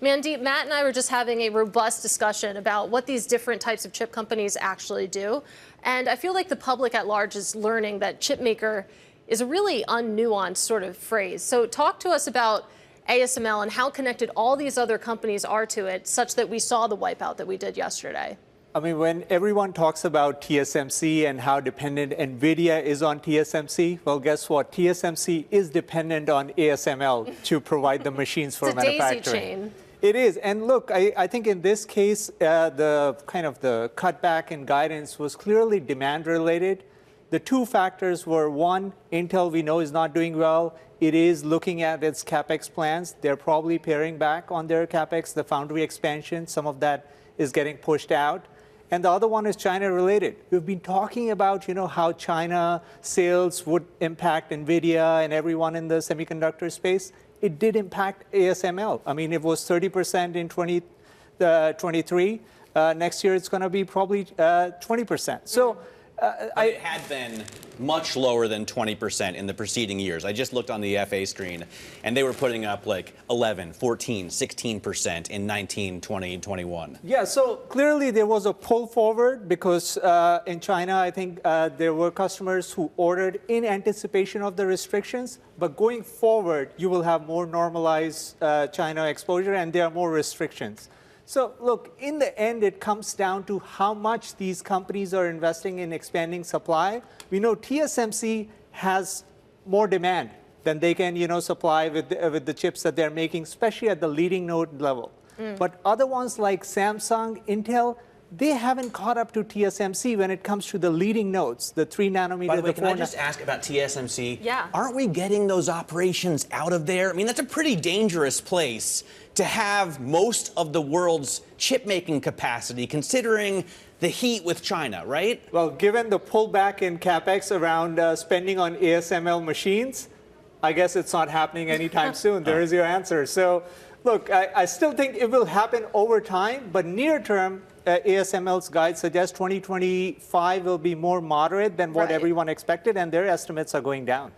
Mandeep, Matt and I were just having a robust discussion about what these different types of chip companies actually do. And I feel like the public at large is learning that chip maker is a really unnuanced sort of phrase. So talk to us about ASML and how connected all these other companies are to it, such that we saw the wipeout that we did yesterday. I mean, when everyone talks about TSMC and how dependent NVIDIA is on TSMC, well, guess what? TSMC is dependent on ASML to provide the machines for manufacturing. It's a daisy chain. It is. And look, I think in this case, the cutback in guidance was clearly demand related. The two factors were, one, Intel we know is not doing well. It is looking at its CapEx plans. They're probably paring back on their CapEx, the foundry expansion. Some of that is getting pushed out. And the other one is China related. We've been talking about, how China sales would impact NVIDIA and everyone in the semiconductor space. It did impact ASML. I mean, it was 30% in 2023. Next year, it's going to be probably 20%. So it had been much lower than 20% in the preceding years. I just looked on the FA screen, and they were putting up like 11, 14, 16% in 19, 20, and 21. Yeah, so clearly there was a pull forward because in China, I think there were customers who ordered in anticipation of the restrictions. But going forward, you will have more normalized China exposure, and there are more restrictions. So look, in the end, it comes down to how much these companies are investing in expanding supply. We know TSMC has more demand than they can, supply with the chips that they're making, especially at the leading node level. But other ones like Samsung, Intel, they haven't caught up to TSMC when it comes to the leading nodes, the 3 nanometer. By the way, can I just ask about TSMC? Yeah. Aren't we getting those operations out of there? I mean, that's a pretty dangerous place to have most of the world's chip-making capacity, considering the heat with China, right? Well, given the pullback in CapEx around spending on ASML machines, I guess it's not happening anytime soon. There is your answer. So, look, I still think it will happen over time, but near term, ASML's guide suggests 2025 will be more moderate than what everyone expected, and their estimates are going down.